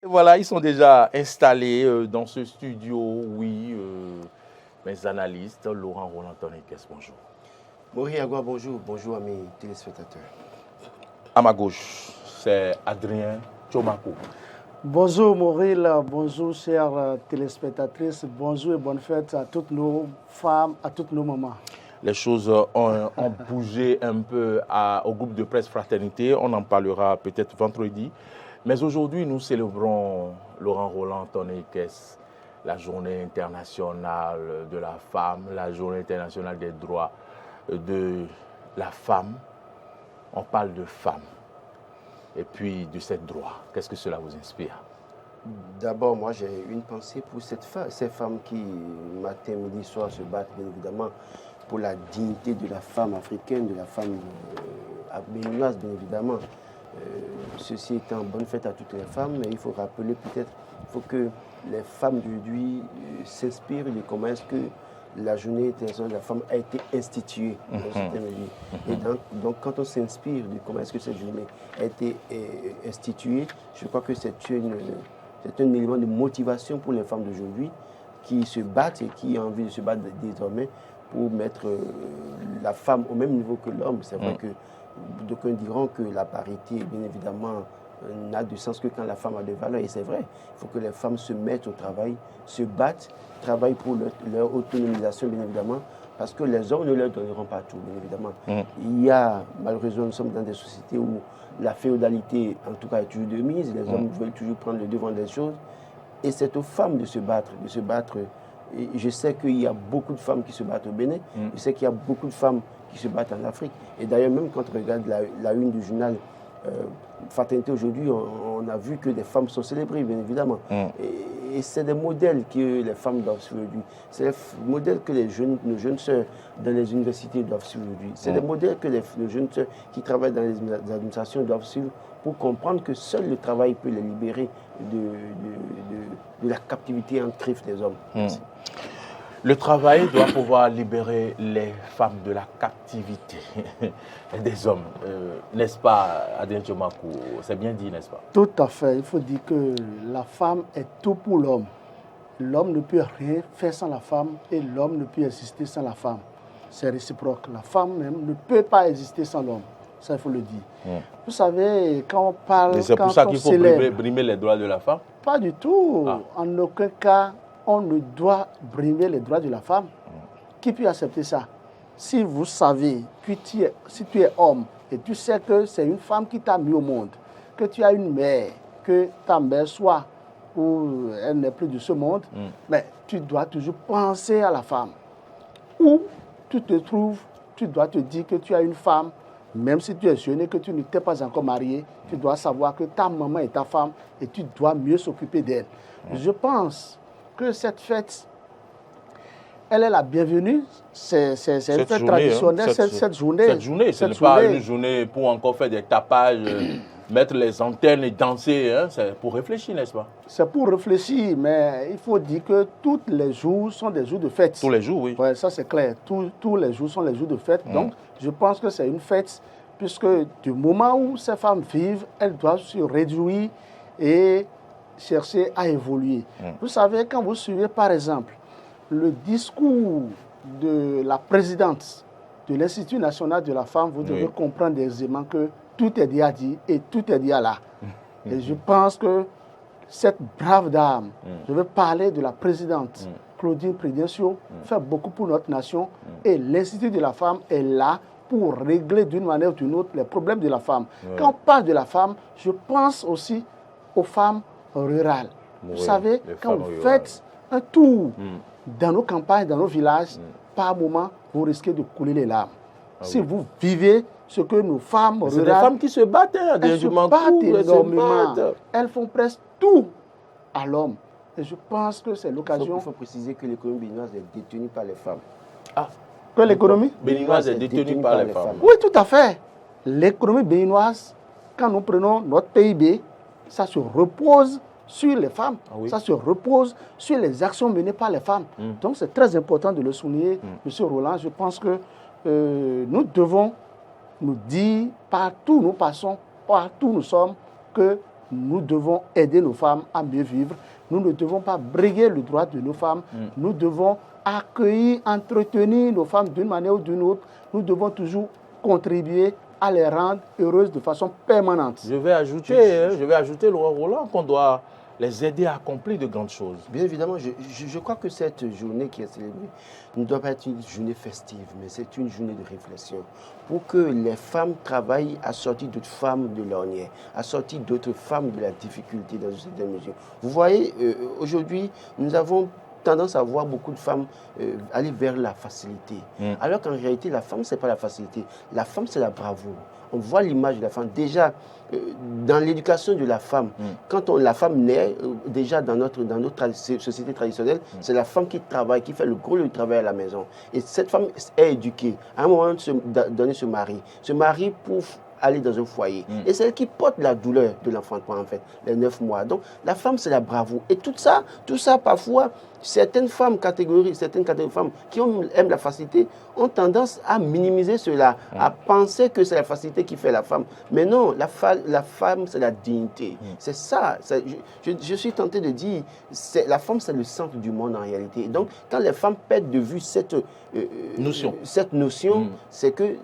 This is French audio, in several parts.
Et voilà, ils sont déjà installés dans ce studio, oui, mes analystes, Laurent Roland Tonekes, bonjour. Maurice Agua, bonjour. Bonjour à mes téléspectateurs. À ma gauche, c'est Adrien Chomako. Bonjour Mauril, bonjour chères téléspectatrices, bonjour et bonne fête à toutes nos femmes, à toutes nos mamans. Les choses ont bougé un peu au groupe de presse Fraternité, on en parlera peut-être vendredi. Mais aujourd'hui, nous célébrons Laurent Roland Tonekes, la journée internationale de la femme, la journée internationale des droits de la femme. On parle de femme et puis de ces droits. Qu'est-ce que cela vous inspire? D'abord, moi, j'ai une pensée pour ces femmes qui, matin, midi, soir, se battent, bien évidemment, pour la dignité de la femme africaine, de la femme béninoise, bien évidemment. Ceci étant, bonne fête à toutes les femmes, mais il faut rappeler peut-être, il faut que les femmes d'aujourd'hui s'inspirent de comment est-ce que la journée internationale de la femme a été instituée dans certaines villes. Et donc, quand on s'inspire de comment est-ce que cette journée a été instituée, je crois que c'est un élément de motivation pour les femmes d'aujourd'hui qui se battent et qui ont envie de se battre désormais pour mettre la femme au même niveau que l'homme. C'est vrai que d'aucuns diront que la parité, bien évidemment, n'a de sens que quand la femme a des valeurs. Et c'est vrai, il faut que les femmes se mettent au travail, se battent, travaillent pour leur autonomisation, bien évidemment, parce que les hommes ne leur donneront pas tout, bien évidemment. Il y a, malheureusement, nous sommes dans des sociétés où la féodalité, en tout cas, est toujours de mise. Les hommes veulent toujours prendre le devant des choses. Et c'est aux femmes de se battre, Et je sais qu'il y a beaucoup de femmes qui se battent au Bénin. Je sais qu'il y a beaucoup de femmes qui se battent en Afrique. Et d'ailleurs, même quand on regarde la une du journal Fraternité aujourd'hui, on a vu que des femmes sont célébrées, bien évidemment. Et c'est des modèles que les femmes doivent suivre aujourd'hui. C'est des modèles que nos jeunes sœurs dans les universités doivent suivre aujourd'hui. C'est des modèles que nos jeunes sœurs qui travaillent dans les administrations doivent suivre pour comprendre que seul le travail peut les libérer de la captivité en griffe des hommes. Le travail doit pouvoir libérer les femmes de la captivité des hommes. N'est-ce pas, Adrien Tchomakou? C'est bien dit, n'est-ce pas? Tout à fait. Il faut dire que la femme est tout pour l'homme. L'homme ne peut rien faire sans la femme et l'homme ne peut exister sans la femme. C'est réciproque. La femme même ne peut pas exister sans l'homme. Ça, il faut le dire. Vous savez, quand on parle... Et c'est pour ça qu'il faut brimer les droits de la femme? Pas du tout. En aucun cas, on ne doit brimer les droits de la femme. Qui peut accepter ça? Si vous savez, si tu es homme et tu sais que c'est une femme qui t'a mis au monde, que tu as une mère, que ta mère soit ou elle n'est plus de ce monde, mais tu dois toujours penser à la femme. Où tu te trouves, tu dois te dire que tu as une femme, même si tu es jeune et que tu ne t'es pas encore marié, tu dois savoir que ta maman est ta femme et tu dois mieux s'occuper d'elle. Je pense que cette fête, elle est la bienvenue. C'est une fête traditionnelle, cette journée. Cette journée, ce n'est pas une journée pour encore faire des tapages, mettre les antennes et danser. Hein, c'est pour réfléchir, n'est-ce pas? C'est pour réfléchir, mais il faut dire que tous les jours sont des jours de fête. Tous les jours, oui. Ouais, ça c'est clair. Tous les jours sont les jours de fête. Donc, je pense que c'est une fête, puisque du moment où ces femmes vivent, elles doivent se réjouir et chercher à évoluer. Vous savez, quand vous suivez par exemple le discours de la présidente de l'Institut national de la femme, vous devez comprendre aisément que tout est déjà dit et tout est déjà là. Et je pense que cette brave dame, je veux parler de la présidente Claudine Prédencio, fait beaucoup pour notre nation et l'Institut de la femme est là pour régler d'une manière ou d'une autre les problèmes de la femme. Quand on parle de la femme, je pense aussi aux femmes rurales. Vous savez, quand vous faites un tour dans nos campagnes, dans nos villages, par moment, vous risquez de couler les larmes. Si vous vivez ce que nos femmes rurales... C'est des femmes qui se battent, hein, elles se battent énormément. Elles font presque tout à l'homme. Et je pense que c'est l'occasion... Il faut préciser que l'économie béninoise est détenue par les femmes. Que l'économie béninoise est détenue par les femmes. Oui, tout à fait. L'économie béninoise, quand nous prenons notre PIB, ça se repose sur les femmes. Ça se repose sur les actions menées par les femmes. Donc c'est très important de le souligner, M. Roland. Je pense que nous devons nous dire partout où nous passons, partout où nous sommes, que nous devons aider nos femmes à mieux vivre. Nous ne devons pas briguer le droit de nos femmes. Nous devons accueillir, entretenir nos femmes d'une manière ou d'une autre. Nous devons toujours contribuer à les rendre heureuses de façon permanente. Je vais ajouter, Laurent Roland, qu'on doit les aider à accomplir de grandes choses. Bien évidemment, je crois que cette journée qui est célébrée ne doit pas être une journée festive, mais c'est une journée de réflexion pour que les femmes travaillent à sortir d'autres femmes de l'ornière, à sortir d'autres femmes de la difficulté dans une certaine mesure. Vous voyez, aujourd'hui, nous avons tendance à voir beaucoup de femmes aller vers la facilité. Alors qu'en réalité, la femme, ce n'est pas la facilité. La femme, c'est la bravoure. On voit l'image de la femme. Déjà, dans l'éducation de la femme, quand la femme naît, déjà dans notre société traditionnelle, c'est la femme qui travaille, qui fait le gros du travail à la maison. Et cette femme est éduquée. À un moment donné, se marie pour aller dans un foyer. Et c'est elle qui porte la douleur de l'enfantement, en fait, les 9 mois. Donc, la femme, c'est la bravoure. Et tout ça, parfois, certaines catégories de femmes qui aiment la facilité ont tendance à minimiser cela, à penser que c'est la facilité qui fait la femme. Mais non, la femme, c'est la dignité. C'est ça. Je suis tenté de dire, la femme, c'est le centre du monde en réalité. Et donc, quand les femmes perdent de vue cette notion, c'est que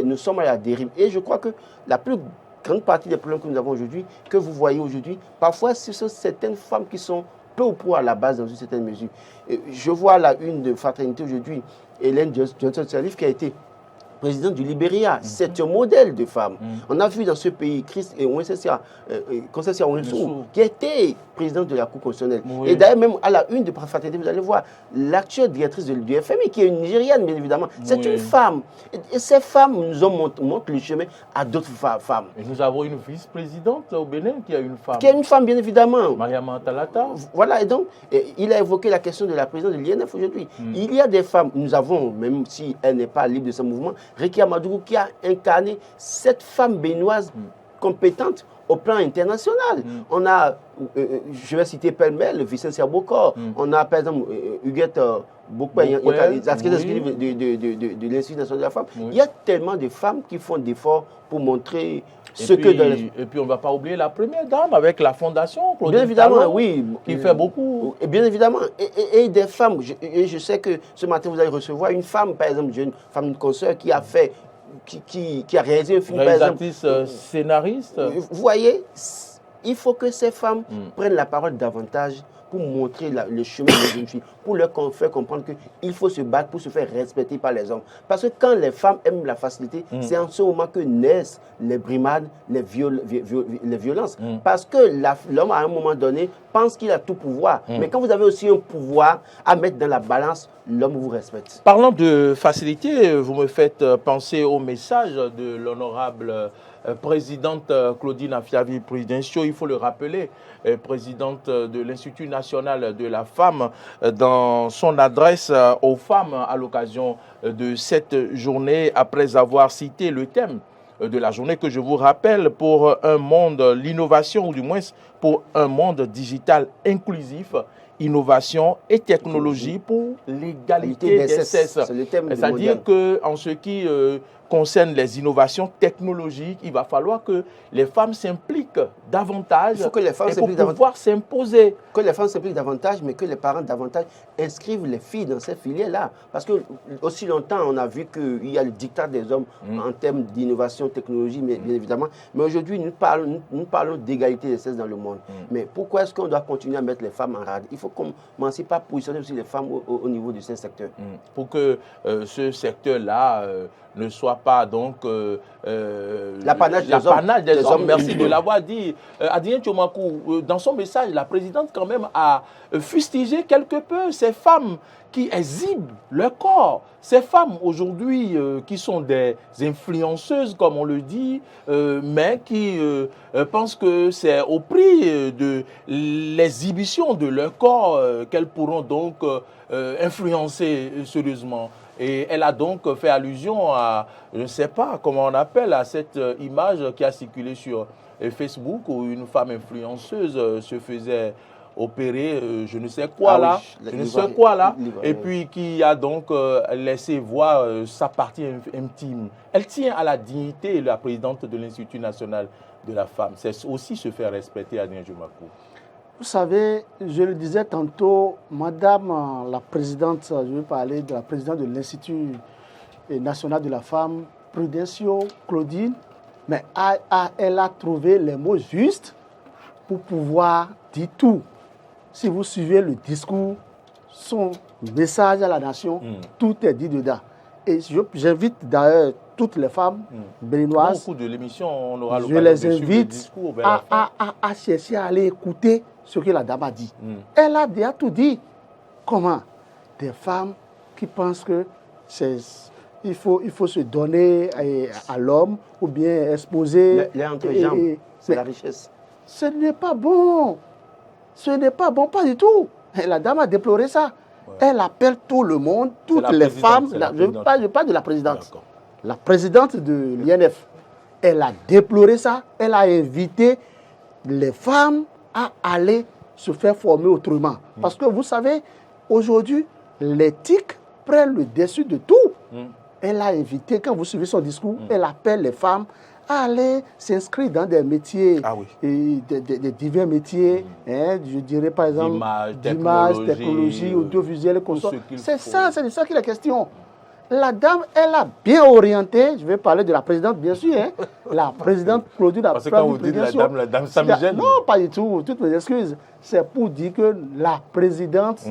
nous sommes à la dérive. Et je crois que la plus grande partie des problèmes que nous avons aujourd'hui, que vous voyez aujourd'hui, parfois, ce sont certaines femmes qui sont peu ou prou à la base dans une certaine mesure. Je vois la une de Fraternité aujourd'hui, Ellen Johnson Sirleaf, qui a été présidente du Libéria. C'est un modèle de femme. On a vu dans ce pays Concessia Ouensou, qui était présidente de la Cour constitutionnelle. Et d'ailleurs, même à la une de Fraternité, vous allez voir l'actuelle directrice du FMI, qui est une Nigériane, bien évidemment. C'est une femme. Et ces femmes nous montrent le chemin à d'autres femmes. Et nous avons une vice-présidente au Bénin qui a une femme. Qui est une femme, bien évidemment. Mariama Talata. Voilà, et donc, il a évoqué la question de la présidence de l'INF aujourd'hui. Il y a des femmes, nous avons, même si elle n'est pas libre de ce mouvement, Rekia Madougou qui a incarné cette femme béninoise compétente au plan international. On a, je vais citer pêle-mêle, Vicente Bokor. On a par exemple Huguette Bokwe, de l'Institut national de la femme. Il y a tellement de femmes qui font d'efforts pour montrer et puis on ne va pas oublier la première dame avec la fondation, Claudine bien évidemment, Talon, oui. Qui fait beaucoup. Et bien évidemment. Et des femmes. Je sais que ce matin, vous allez recevoir une femme, par exemple, une femme, une consoeur qui a fait, qui a réalisé un film, par exemple. Scénariste. Vous voyez, il faut que ces femmes prennent la parole davantage pour montrer le chemin des jeunes filles, pour leur faire comprendre qu'il faut se battre pour se faire respecter par les hommes. Parce que quand les femmes aiment la facilité, c'est en ce moment que naissent les brimades, les violences. Parce que l'homme, à un moment donné, pense qu'il a tout pouvoir. Mais quand vous avez aussi un pouvoir à mettre dans la balance, l'homme vous respecte. Parlant de facilité, vous me faites penser au message de l'honorable présidente Claudine Afiavi-Prudentiaux, il faut le rappeler, présidente de l'Institut national de la femme, dans son adresse aux femmes à l'occasion de cette journée, après avoir cité le thème de la journée que je vous rappelle, pour un monde, l'innovation, ou du moins pour un monde digital inclusif, innovation et technologie pour l'égalité des sexes. C'est-à-dire qu'en ce qui concerne les innovations technologiques, il va falloir que les femmes s'impliquent davantage pour pouvoir s'imposer. Que les femmes s'impliquent davantage, mais que les parents davantage inscrivent les filles dans ces filières-là. Parce que aussi longtemps, on a vu qu'il y a le diktat des hommes en termes d'innovation, technologie, mais bien évidemment. Mais aujourd'hui, nous parlons d'égalité des sexes dans le monde. Mais pourquoi est-ce qu'on doit continuer à mettre les femmes en rade? Il faut commencer par positionner aussi les femmes au niveau de ces secteurs. Pour que ce secteur-là ne soit pas donc l'apanage des hommes. Merci de l'avoir dit. Adrien Tchomakou, dans son message, la présidente quand même a fustigé quelque peu ces femmes qui exhibent leur corps. Ces femmes aujourd'hui qui sont des influenceuses, comme on le dit, mais qui pensent que c'est au prix de l'exhibition de leur corps qu'elles pourront donc influencer sérieusement. Et elle a donc fait allusion à, je ne sais pas comment on appelle, à cette image qui a circulé sur Facebook où une femme influenceuse se faisait opérer je ne sais quoi là, et puis qui a donc laissé voir sa partie intime. Elle tient à la dignité, la présidente de l'Institut national de la femme, c'est aussi se faire respecter, Adrien Jumakou. Vous savez, je le disais tantôt, Madame la présidente, je vais parler de la présidente de l'Institut national de la femme, Prudencio Claudine, mais elle a trouvé les mots justes pour pouvoir dire tout. Si vous suivez le discours, son message à la nation, tout est dit dedans. Et j'invite d'ailleurs toutes les femmes béninoises, au cours de l'émission, on aura je l'occasion les de suivre le invite discours vers la fin. à chercher à aller écouter ce que la dame a dit. Elle a déjà tout dit. Comment? Des femmes qui pensent que il faut se donner à l'homme ou bien exposer. Les entrejambes, c'est la richesse. Ce n'est pas bon. Ce n'est pas bon, pas du tout. Et la dame a déploré ça. Ouais. Elle appelle tout le monde, toutes les femmes. Je parle de la présidente. La présidente de l'INF. Elle a déploré ça. Elle a invité les femmes à aller se faire former autrement. Parce que vous savez, aujourd'hui, l'éthique prend le dessus de tout. Elle a invité, quand vous suivez son discours, elle appelle les femmes à aller s'inscrire dans des métiers, des divers métiers, je dirais par exemple d'image, technologie, audiovisuelle, consort. C'est de ça qu'il est question. La dame, elle a bien orienté, je vais parler de la présidente bien sûr, la présidente Claudine. Parce que quand vous dites la dame, ça me gêne. Non, pas du tout, toutes mes excuses. C'est pour dire que la présidente,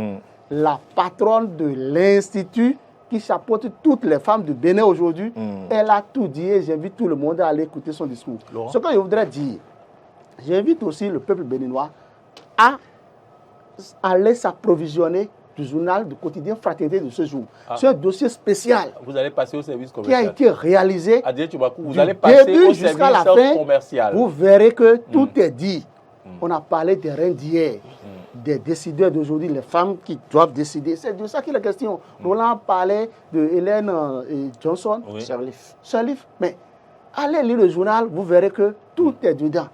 la patronne de l'Institut, qui chapeaute toutes les femmes de Bénin aujourd'hui, elle a tout dit et j'invite tout le monde à aller écouter son discours. Laurent. Ce que je voudrais dire, j'invite aussi le peuple béninois à aller s'approvisionner du journal du quotidien Fraternité de ce jour. C'est un dossier spécial. Vous allez passer au service commercial. Qui a été réalisé vous allez passer au jusqu'à la fin commercial. Vous verrez que tout est dit. On a parlé des reines d'hier. Des décideurs d'aujourd'hui, les femmes qui doivent décider. C'est de ça qu'il est question. Roland parlait de Hélène Johnson, Sirleaf. Mais allez lire le journal, vous verrez que tout est dedans.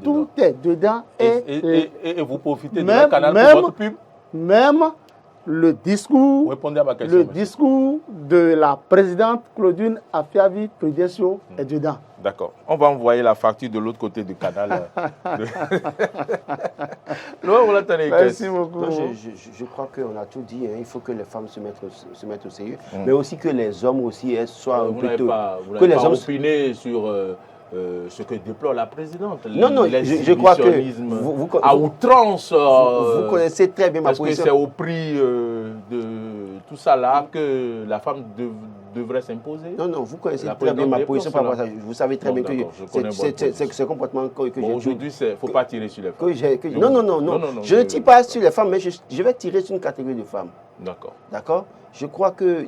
Tout est dedans. Et vous profitez de la canal pour votre pub. Même le discours, répondez à ma question, le discours de la présidente Claudine Afiavi Prudencio est dedans. D'accord. On va envoyer la facture de l'autre côté du canal. Merci beaucoup. Non, je crois qu'on a tout dit. Il faut que les femmes se mettent au sérieux. Mais aussi que les hommes aussi soient un peu tôt. Vous n'avez pas opiné sur ce que déplore la présidente. Non, je crois que à outrance. Vous connaissez très bien ma position. Parce que c'est au prix de tout ça là que la femme devrait s'imposer. Non, vous connaissez très bien ma position par rapport à ça. Vous savez très bien que c'est complètement que j'ai. Aujourd'hui, il ne faut pas tirer sur les femmes. Non. Je ne tire pas sur les femmes, mais je vais tirer sur une catégorie de femmes. D'accord. Je crois que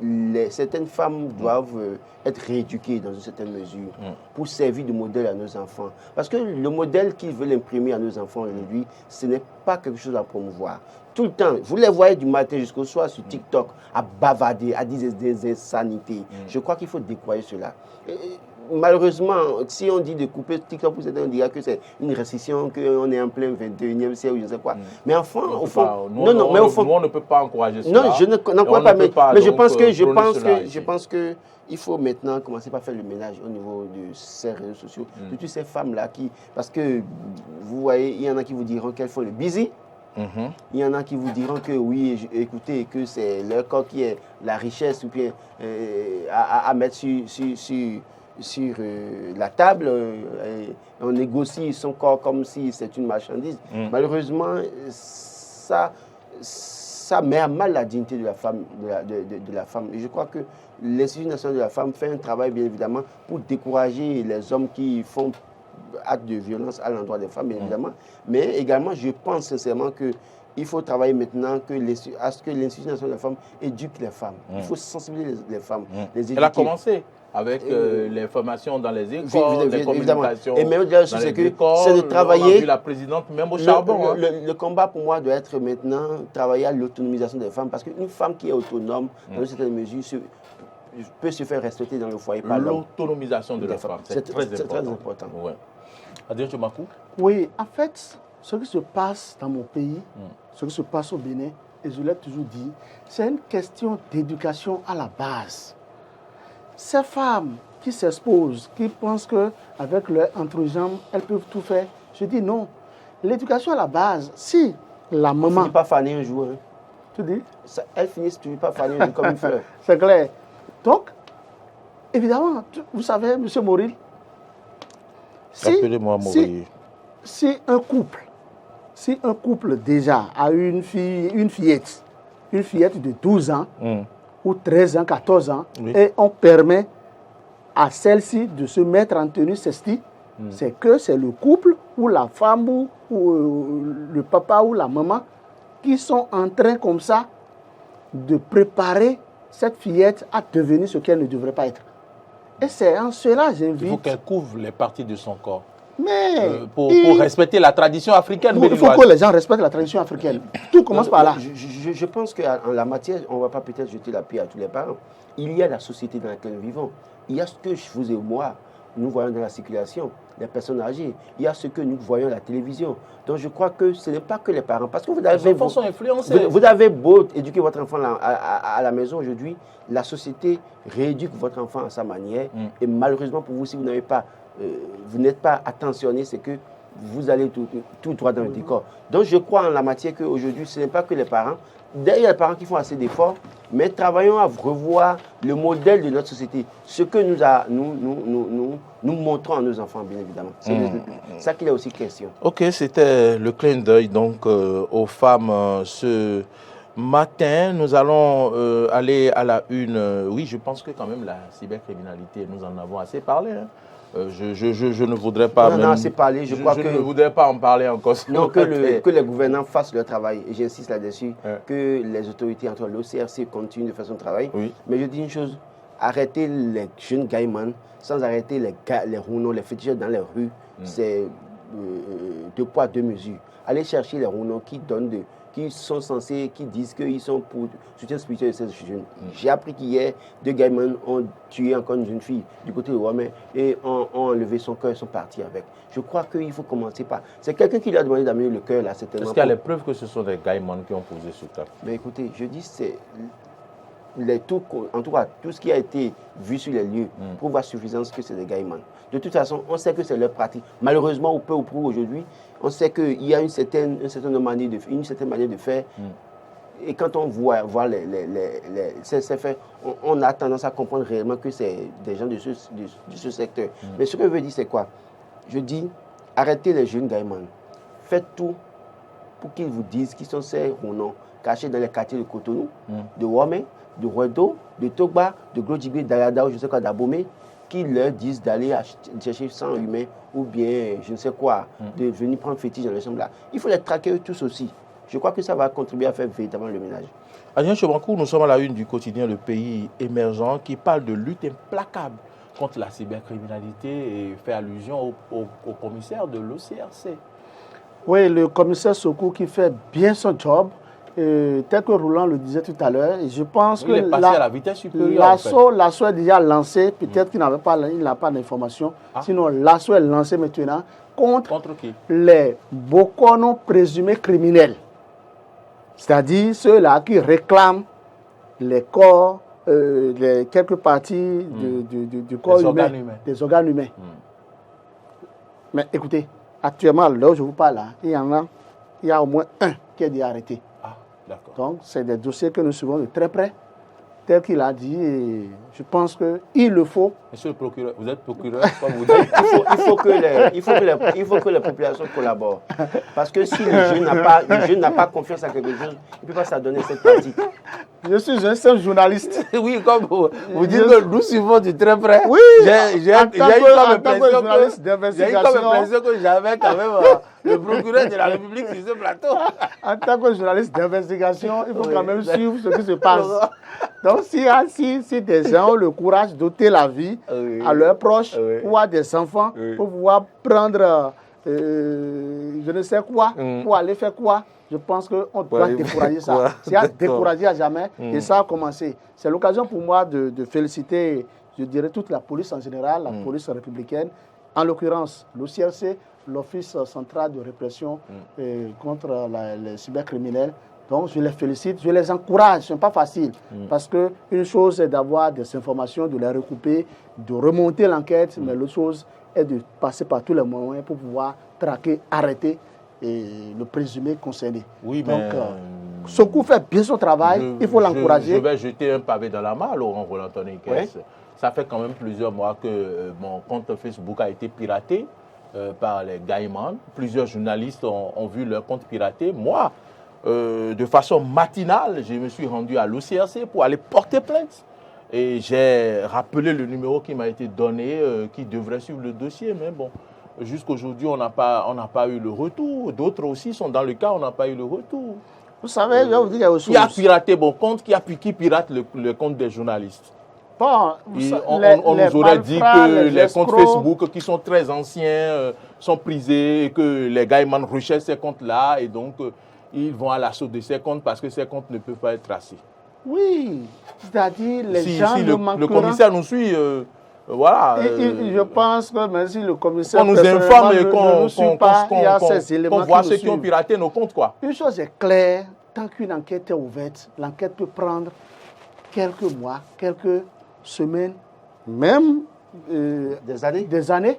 certaines femmes doivent être rééduquées dans une certaine mesure pour servir de modèle à nos enfants. Parce que le modèle qu'ils veulent imprimer à nos enfants aujourd'hui, ce n'est pas quelque chose à promouvoir. Tout le temps, vous les voyez du matin jusqu'au soir sur TikTok à bavarder, à dire des insanités. Je crois qu'il faut décroyer cela. Malheureusement, si on dit de couper TikTok, on dirait que c'est une récession, qu'on est en plein 21e siècle ou je ne sais quoi. Mais enfin, au fond, nous, on ne peut pas encourager cela. Non, je n'encourage pas, mais je pense que il faut maintenant commencer par faire le ménage au niveau de ces réseaux sociaux, de toutes ces femmes-là parce que vous voyez, il y en a qui vous diront qu'elles font le busy. Il y en a qui vous diront que oui, écoutez, que c'est leur corps qui est la richesse ou bien à mettre sur la table, on négocie son corps comme si c'est une marchandise. Malheureusement, ça met à mal la dignité de la femme. De la femme. Et je crois que l'Institut national de la femme fait un travail, bien évidemment, pour décourager les hommes qui font actes de violence à l'endroit des femmes, bien évidemment. Mais également, je pense sincèrement qu'il faut travailler maintenant à ce que l'Institut national de la femme éduque les femmes. Il faut sensibiliser les femmes. Elle a commencé avec les formations dans les écoles, les communications. Et même au-delà, c'est de travailler. On a vu la présidente même au charbon. Le combat pour moi doit être maintenant travailler à l'autonomisation des femmes. Parce qu'une femme qui est autonome, dans une certaine mesure, peut se faire respecter dans le foyer par l'homme. L'autonomisation de la femme, c'est très important. Ouais. Adrien Jumakou? Oui, en fait, ce qui se passe dans mon pays, ce qui se passe au Bénin, et je l'ai toujours dit, c'est une question d'éducation à la base. Ces femmes qui s'exposent, qui pensent qu'avec leur entrejambe, elles peuvent tout faire. Je dis non. L'éducation à la base, si la Elle maman... finit pas faner un jour. Hein. Tu dis? Elles finissent toujours pas faner un jour comme une fleur. C'est clair. Donc, évidemment, vous savez, M. Moril, Appelez-moi Moril. si un couple déjà a une fillette de 12 ans, ou 13 ans, 14 ans, Oui. et on permet à celle-ci de se mettre en tenue sexy, c'est que c'est le couple ou la femme ou le papa ou la maman qui sont en train comme ça de préparer cette fillette à devenir ce qu'elle ne devrait pas être. Et c'est en cela Il faut j'invite. qu'elle couvre les parties de son corps. Mais Pour respecter la tradition africaine. il faut que les gens respectent la tradition africaine. Tout commence par là. Je pense qu'en la matière, on ne va pas peut-être jeter la pierre à tous les parents. Il y a la société dans laquelle nous vivons. Il y a ce que vous et moi, nous voyons dans la circulation, les personnes âgées. Il y a ce que nous voyons à la télévision. Donc je crois que ce n'est pas que les parents. Parce que vous avez, Les enfants sont influencés. vous avez beau éduquer votre enfant à la maison aujourd'hui, la société rééduque votre enfant à sa manière. Et malheureusement pour vous, si vous n'avez pas, vous n'êtes pas attentionné, c'est que vous allez tout droit dans le décor. Donc je crois en la matière qu'aujourd'hui, ce n'est pas que les parents. D'ailleurs, il y a des parents qui font assez d'efforts, mais travaillons à revoir le modèle de notre société. Ce que nous montrons à nos enfants, bien évidemment. C'est ça qu'il est aussi question. Ok, c'était le clin d'œil donc aux femmes ce matin. Nous allons aller à la une. Oui, je pense que quand même la cybercriminalité, nous en avons assez parlé. Hein. Je ne voudrais pas. On en a assez parlé. Je crois que ne voudrais pas en parler encore. Non, que les gouvernants fassent leur travail. Et j'insiste là-dessus, que les autorités, entre l'OCRC, continuent de faire son travail. Oui. Mais je dis une chose, arrêter les jeunes gaïmans sans arrêter les rounots, les féticheurs dans les rues, c'est deux poids, deux mesures. Allez chercher les rounots qui sont censés, qui disent qu'ils sont pour soutien spirituel de ces jeunes. J'ai appris qu'hier, 2 gaïmans ont tué encore une jeune fille du côté de Ouamé et ont enlevé son cœur et sont partis avec. Je crois qu'il faut commencer par... C'est quelqu'un qui lui a demandé d'amener le cœur là, certainement. Est-ce qu'il y a les preuves que ce sont des gaïmans qui ont posé ce acte? Mais écoutez, je dis c'est... en tout cas, tout ce qui a été vu sur les lieux prouve à suffisance que c'est des gaïmans. De toute façon, on sait que c'est leur pratique. Malheureusement, au peu ou prou aujourd'hui, on sait qu'il y a une certaine manière de faire. Et quand on voit ces faits, on a tendance à comprendre réellement que c'est des gens de ce secteur. Mais ce que je veux dire, c'est quoi? Je dis, arrêtez les jeunes gaïmans. Faites tout pour qu'ils vous disent qui sont ces rounots cachés dans les quartiers de Cotonou, de Ouamé, de Rouedo, de Togba, de Glodjibé, d'Ayada ou je ne sais quoi, d'Abomey, qui leur disent d'aller chercher sang humain ou bien je ne sais quoi, de venir prendre fétiche dans les chambres là. Il faut les traquer eux tous aussi. Je crois que ça va contribuer à faire véritablement le ménage. Adrien Chebancourt, nous sommes à la une du quotidien Le Pays émergent qui parle de lutte implacable contre la cybercriminalité et fait allusion au commissaire de l'OCRC. Oui, le commissaire Sokou qui fait bien son job. Tel que Roland le disait tout à l'heure, je pense il est passé à la vitesse supérieure. L'assaut est déjà lancé, peut-être qu'il n'a pas d'informations, sinon l'assaut est lancé maintenant contre qui? Les Bokono présumés criminels. C'est-à-dire ceux-là qui réclament les corps, quelques parties du corps humain, des organes humains. Mais écoutez, actuellement, là où je vous parle, il y a au moins un qui est déjà arrêté. Donc, c'est des dossiers que nous suivons de très près, tel qu'il a dit, et je pense qu'il le faut. Monsieur le procureur, vous êtes procureur, comme vous dites. Il faut que les populations collaborent. Parce que si le jeune n'a pas confiance à quelque chose, il ne peut pas s'adonner cette pratique. Je suis un seul journaliste. Oui, comme vous dites que nous suivons de très près. Oui, j'ai eu comme impression que j'avais quand même le procureur de la République sur ce plateau. En tant que journaliste d'investigation, il faut quand même suivre ce qui se passe. Donc, si des gens ont le courage d'ôter la vie à leurs proches ou à des enfants pour pouvoir prendre je ne sais quoi, pour aller faire quoi, je pense qu'on doit décourager ça. C'est à décourager à jamais et ça a commencé. C'est l'occasion pour moi de féliciter, je dirais, toute la police en général, la police républicaine, en l'occurrence l'OCRC, l'Office central de répression contre les cybercriminels, Donc, je les félicite, je les encourage. Ce n'est pas facile. Parce qu'une chose, c'est d'avoir des informations, de les recouper, de remonter l'enquête. Mais l'autre chose est de passer par tous les moyens pour pouvoir traquer, arrêter le présumé concerné. Oui, donc, mais... Sokou fait bien son travail. Il faut l'encourager. Je vais jeter un pavé dans la main, Laurent Roland Tonekes. Ouais. Ça fait quand même plusieurs mois que mon compte Facebook a été piraté par les Gaïman. Plusieurs journalistes ont vu leur compte piraté. Moi, de façon matinale, je me suis rendu à l'OCRC pour aller porter plainte. Et j'ai rappelé le numéro qui m'a été donné, qui devrait suivre le dossier. Mais bon, jusqu'aujourd'hui, on n'a pas eu le retour. D'autres aussi sont dans le cas, on n'a pas eu le retour. Vous savez, je vais vous dire quelque chose. Qui a piraté mon compte, qui pirate le compte des journalistes? Bon, on nous aurait dit que les comptes Facebook qui sont très anciens sont prisés et que les Gaïman recherchent ces comptes-là et donc ils vont à l'assaut de ces comptes parce que ces comptes ne peuvent pas être tracés. Oui, c'est-à-dire les gens ne manqueront... le commissaire nous suit, voilà. Je pense que même si le commissaire... On nous informe et qu'on voit ceux qui ont suivent. piraté nos comptes, quoi. Une chose est claire, tant qu'une enquête est ouverte, l'enquête peut prendre quelques mois, quelques semaines, même des années,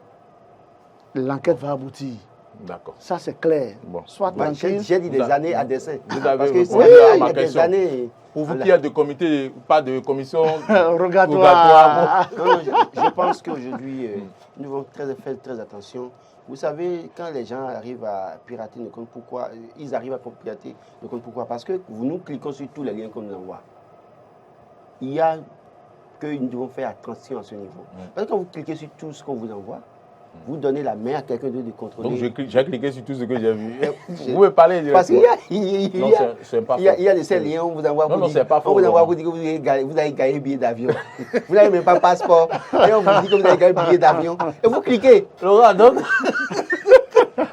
l'enquête va aboutir. D'accord. Ça, c'est clair. Bon. Soit tranquille. J'ai dit des années à dessein. Vous avez Parce que répondu il à y ma a des question. années... Pour vous qui a de comité, pas de commission Rogatoire. Non, je pense qu'aujourd'hui, nous devons faire très attention. Vous savez, quand les gens arrivent à pirater nos comptes, pourquoi ils arrivent à pirater nos comptes, pourquoi? Parce que nous cliquons sur tous les liens qu'on nous envoie. Il y a que nous devons faire attention à ce niveau. Parce que quand vous cliquez sur tout ce qu'on vous envoie, vous donnez la main à quelqu'un d'autre de contrôler. Donc j'ai cliqué sur tout ce que j'ai vu. Vous pouvez parler directement. Parce qu'il y a de ces liens où on vous envoie Non, c'est pas faux. On vous envoie pour dire que vous avez gagné un billet d'avion. Vous n'avez même pas de passeport. Et on vous dit que vous avez gagné un billet d'avion. Et vous cliquez. Laurent, donc...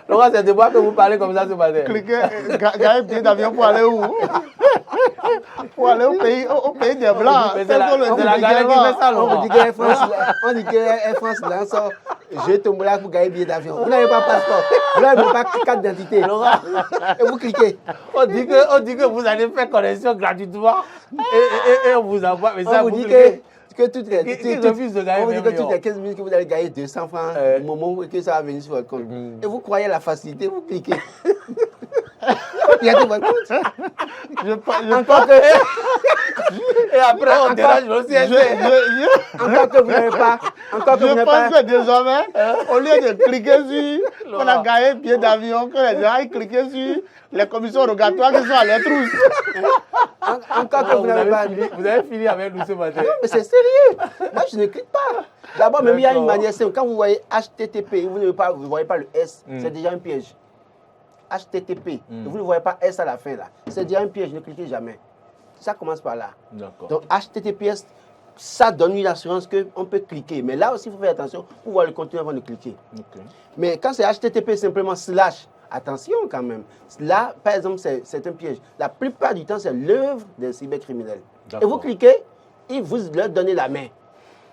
Laurent, c'est de moi que vous parlez comme ça ce matin. Cliquez, gagner un billet d'avion pour aller où? Pour aller au pays des Blancs. C'est la galère qui fait ça, Laurent. On dit que Air France lance je tombe là pour gagner un billet d'avion. Vous n'avez pas de passeport. Vous n'avez même pas de carte d'identité. Et vous cliquez. On dit que vous allez faire connexion gratuitement et on vous envoie. Mais ça, on vous dit que toutes les 15 minutes que vous allez gagner 200 francs au moment où ça va venir sur votre compte. Et vous croyez à la facilité, vous cliquez. Regardez votre compte. Encore que... Et après, on dérange aussi. Encore que vous n'avez pas... Je pense que désormais, au lieu de cliquer sur... On a gagné un billet d'avion, que les gens aillent cliquer sur les commissions rogatoires qui sont à leur trousse. Encore que vous n'avez pas... Vous avez fini avec nous ce matin. Non, mais c'est sérieux. Moi, je ne clique pas. D'abord, même il y a une manière simple. Quand vous voyez HTTP, vous ne voyez pas le S, c'est déjà un piège. HTTP, vous ne voyez pas S à la fin là. C'est déjà un piège, ne cliquez jamais. Ça commence par là. Donc HTTPS, ça donne une assurance qu'on peut cliquer. Mais là aussi, il faut faire attention pour voir le contenu avant de cliquer. Mais quand c'est HTTP simplement slash, attention quand même. Là, par exemple, c'est un piège. La plupart du temps, c'est l'œuvre des cybercriminels. Et vous cliquez, et vous leur donnez la main.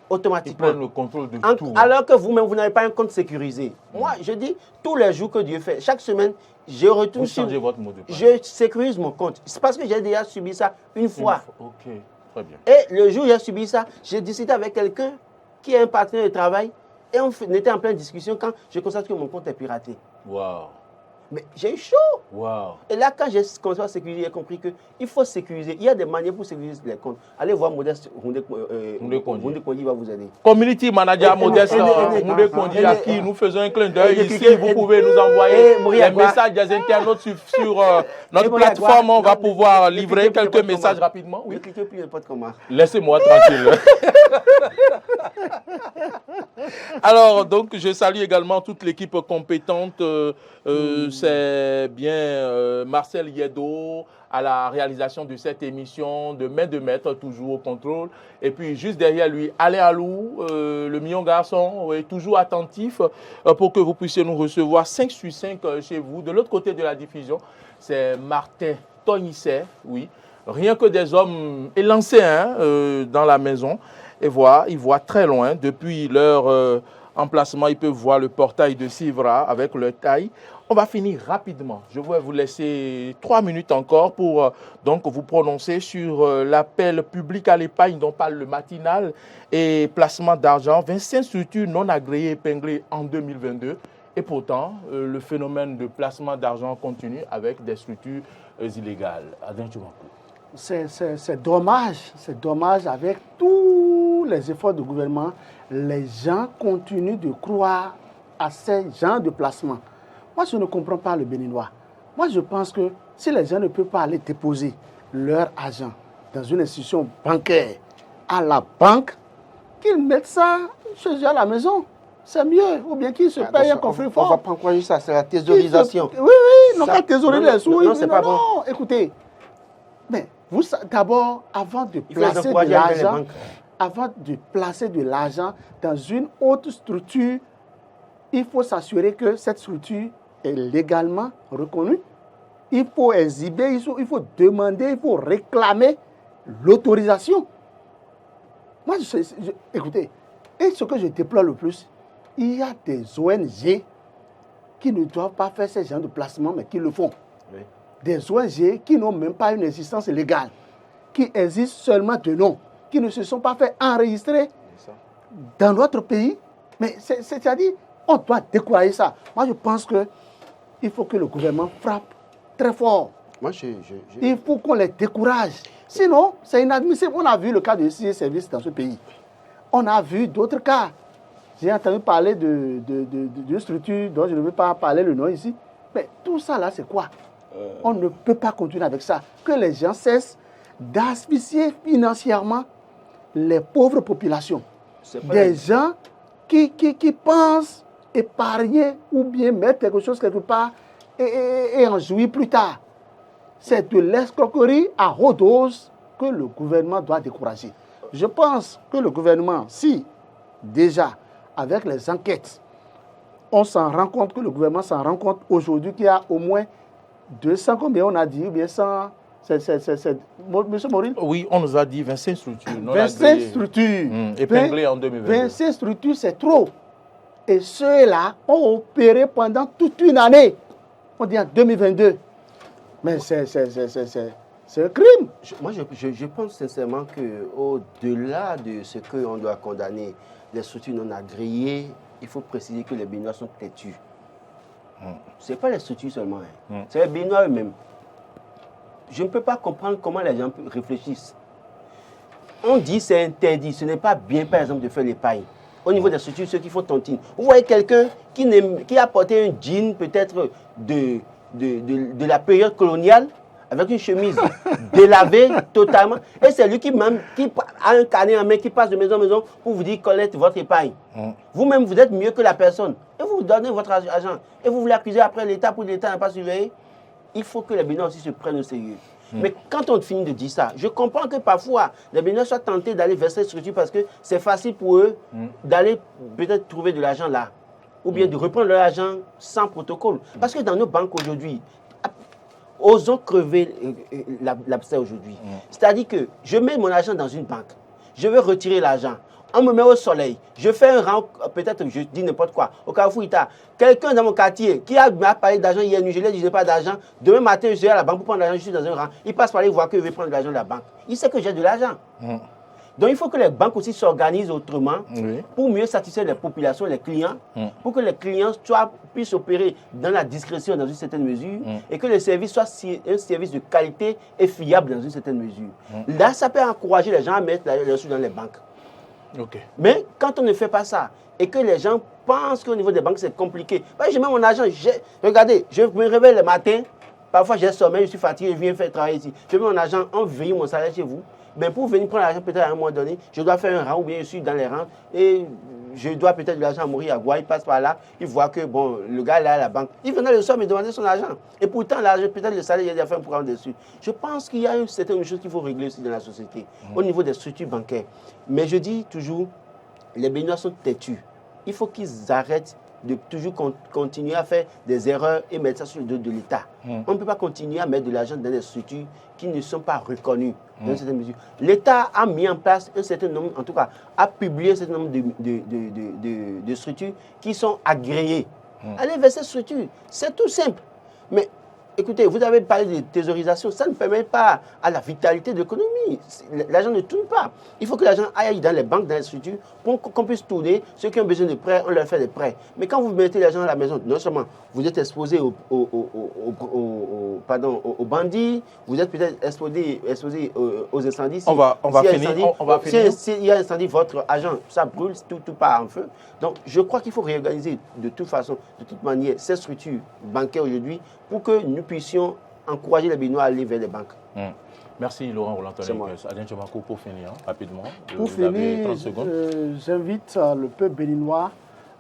Automatiquement. Ils prennent le contrôle de tout. Alors que vous-même, vous n'avez pas un compte sécurisé. Moi, je dis, tous les jours que Dieu fait, chaque semaine, je retourne sur... Vous changez votre mot de passe. Je sécurise mon compte. C'est parce que j'ai déjà subi ça une fois. Ok, très bien. Et le jour où j'ai subi ça, j'ai discuté avec quelqu'un qui est un partenaire de travail et on était en pleine discussion quand je constate que mon compte est piraté. Waouh. Mais j'ai eu chaud. Wow. Et là, quand j'ai commencé à sécuriser, j'ai compris qu'il faut sécuriser. Il y a des manières pour sécuriser les comptes. Allez voir Modeste Houndé Kondi va vous aider. Community Manager Modeste Houndé Kondi, à qui nous faisons un clin d'œil ici. Vous pouvez nous envoyer les messages des internautes sur notre plateforme. On va pouvoir livrer quelques messages rapidement. Oui. Ne cliquez plus n'importe comment. Laissez-moi tranquille. Alors, donc, je salue également toute l'équipe compétente. C'est bien Marcel Yedo à la réalisation de cette émission, de maître toujours au contrôle. Et puis, juste derrière lui, Alain Alou, le mignon garçon, est toujours attentif pour que vous puissiez nous recevoir 5 sur 5 chez vous. De l'autre côté de la diffusion, c'est Martin Tonisset, oui. Rien que des hommes élancés dans la maison. Et voilà, ils voient très loin depuis leur emplacement, ils peuvent voir le portail de Sivra avec leur taille. On va finir rapidement. Je vais vous laisser 3 minutes encore pour donc vous prononcer sur l'appel public à l'épargne dont parle le matinal et placement d'argent. 25 structures non agréées épinglées en 2022. Et pourtant, le phénomène de placement d'argent continue avec des structures illégales. Adrien Tchoumakou. C'est dommage avec tous les efforts du gouvernement, les gens continuent de croire à ces gens de placement. Moi, je ne comprends pas le Béninois. Moi, je pense que si les gens ne peuvent pas aller déposer leur argent dans une institution bancaire à la banque, qu'ils mettent ça chez eux à la maison. C'est mieux. Ou bien qu'ils se payent un conflit fort. On va pas encourager ça, c'est la thésaurisation. Oui, non, pas thésauriser les sous. Non, c'est pas bon. Non, écoutez. Mais vous, d'abord, avant de placer de l'argent dans une autre structure, il faut s'assurer que cette structure est légalement reconnue. Il faut exhiber, il faut demander, il faut réclamer l'autorisation. Moi, écoutez, et ce que je déplore le plus, il y a des ONG qui ne doivent pas faire ce genre de placement, mais qui le font. Oui. Des ONG qui n'ont même pas une existence légale, qui existent seulement de nom, qui ne se sont pas fait enregistrer dans notre pays. Mais c'est-à-dire, on doit décourager ça. Moi, je pense qu'il faut que le gouvernement frappe très fort. Moi, il faut qu'on les décourage. Sinon, c'est inadmissible. On a vu le cas de CIE Service dans ce pays. On a vu d'autres cas. J'ai entendu parler d'une structure dont je ne veux pas parler le nom ici. Mais tout ça là, c'est quoi? On ne peut pas continuer avec ça. Que les gens cessent d'asphyxier financièrement les pauvres populations. Des gens qui pensent épargner ou bien mettre quelque chose quelque part et en jouir plus tard. C'est de l'escroquerie à haute dose que le gouvernement doit décourager. Je pense que le gouvernement, si déjà avec les enquêtes, on s'en rend compte, que le gouvernement s'en rend compte aujourd'hui qu'il y a au moins 200, combien on a dit, ou bien 100, Monsieur Mauril? Oui, on nous a dit 25 structures. 25 structures. Épinglées en 2022. 25 structures, c'est trop. Et ceux-là ont opéré pendant toute une année. On dit en 2022. Mais c'est un crime. Moi, je pense sincèrement qu'au-delà de ce qu'on doit condamner, les structures non agréées, il faut préciser que les Béninois sont têtus. Ce n'est pas les structures seulement, c'est les Béninois eux-mêmes. Je ne peux pas comprendre comment les gens réfléchissent. On dit c'est interdit, ce n'est pas bien par exemple de faire l'épargne. Au niveau des structures, ceux qui font tontine. Vous voyez quelqu'un qui a porté un jean peut-être de la période coloniale, avec une chemise délavée totalement. Et c'est lui qui a un carnet en main, qui passe de maison en maison pour vous dire collecte votre épargne. Vous-même, vous êtes mieux que la personne. Et vous donnez votre argent. Et vous voulez accuser après l'État pour l'État n'a pas surveillé. Il faut que les Béninois aussi se prennent au sérieux. Mais quand on finit de dire ça, je comprends que parfois, les Béninois soient tentés d'aller vers cette structure parce que c'est facile pour eux d'aller peut-être trouver de l'argent là. Ou bien de reprendre leur argent sans protocole. Parce que dans nos banques aujourd'hui, osons crever l'abcès aujourd'hui. C'est-à-dire que je mets mon argent dans une banque, je veux retirer l'argent, on me met au soleil, je fais un rang, peut-être je dis n'importe quoi, au Carrefour Ita, quelqu'un dans mon quartier qui m'a parlé d'argent hier nuit, je lui ai dit je n'ai pas d'argent, demain matin je vais à la banque pour prendre l'argent, je suis dans un rang, il passe par là, il voit que je vais prendre de l'argent de la banque. Il sait que j'ai de l'argent. Donc il faut que les banques aussi s'organisent autrement pour mieux satisfaire les populations, les clients, pour que les clients puissent opérer dans la discrétion dans une certaine mesure et que le service soit un service de qualité et fiable dans une certaine mesure. Là, ça peut encourager les gens à mettre leurs sous dans les banques. Mais quand on ne fait pas ça et que les gens pensent qu'au niveau des banques c'est compliqué, je mets mon argent, regardez, je me réveille le matin, parfois j'ai sommeil, je suis fatigué, je viens faire travailler ici, je mets mon argent, on veille mon salaire chez vous. Mais pour venir prendre l'argent peut-être à un moment donné, je dois faire un rang ou bien je suis dans les rangs et je dois peut-être de l'argent à mourir à Gouaï, il passe par là, il voit que bon, le gars là à la banque, il venait le soir me demander son argent. Et pourtant, l'argent, peut-être le salaire, il y a fait un programme dessus. Je pense qu'il y a une certaine chose qu'il faut régler aussi dans la société, au niveau des structures bancaires. Mais je dis toujours, les Béninois sont têtus. Il faut qu'ils arrêtent de toujours continuer à faire des erreurs et mettre ça sur le dos de l'État. On ne peut pas continuer à mettre de l'argent dans des structures qui ne sont pas reconnues dans certaines mesures. L'État a mis en place un certain nombre, en tout cas, a publié un certain nombre de structures qui sont agréées. Allez vers ces structures, c'est tout simple. Mais écoutez, vous avez parlé de thésaurisation, ça ne permet pas à la vitalité de l'économie. L'argent ne tourne pas. Il faut que l'argent aille dans les banques, dans les structures, pour qu'on puisse tourner. Ceux qui ont besoin de prêts, on leur fait des prêts. Mais quand vous mettez l'argent à la maison, non seulement vous êtes exposé aux bandits, vous êtes peut-être exposé aux incendies. On va finir. S'il y a incendie, votre argent, ça brûle, tout part en feu. Donc, je crois qu'il faut réorganiser de toute façon, de toute manière, ces structures bancaires aujourd'hui pour que nous puissions encourager les Béninois à aller vers les banques. Merci Laurent Roland-Antoine. Adrien Tchomakou, pour finir, rapidement. Pour vous avez finir, 30 secondes. J'invite le peuple béninois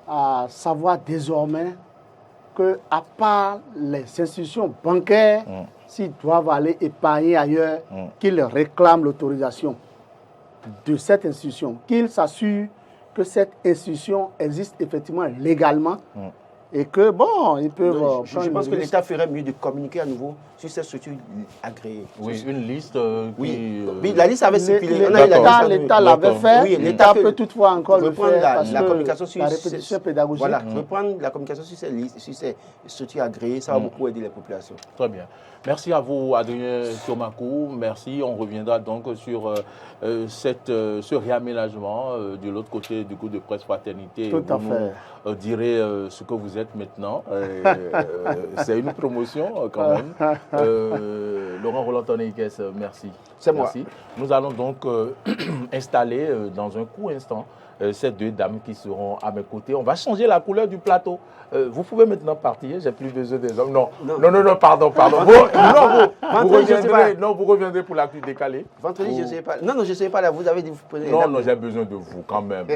à savoir désormais qu'à part les institutions bancaires, s'ils doivent aller épargner ailleurs, qu'ils réclament l'autorisation de cette institution, qu'ils s'assurent que cette institution existe effectivement légalement et que, bon, ils peuvent... Je pense que l'État ferait mieux de communiquer à nouveau sur ces structures agréées. Oui, une liste oui, la liste avait circulé. L'État l'avait fait. Oui, l'État peut toutefois encore le faire parce la que communication sur la répétition pédagogique. Voilà, reprendre la communication sur ces listes, sur ces structures agréées, ça va beaucoup aider les populations. Très bien. Merci à vous, Adrien Tchomakou. Merci. On reviendra donc sur ce réaménagement de l'autre côté du groupe de presse Fraternité. Tout à fait. Vous direz ce que vous êtes maintenant. C'est une promotion quand même. Laurent Roland-Antoine, merci. C'est moi. Merci. Nous allons donc installer dans un court instant ces deux dames qui seront à mes côtés. On va changer la couleur du plateau. Vous pouvez maintenant partir, j'ai plus besoin des hommes. Non, pardon. Vous reviendrez pour l'actu décalée. Vendredi, je ne sais pas. Non, je ne sais pas là. Vous avez dit vous prenez. Non, j'ai besoin de vous quand même.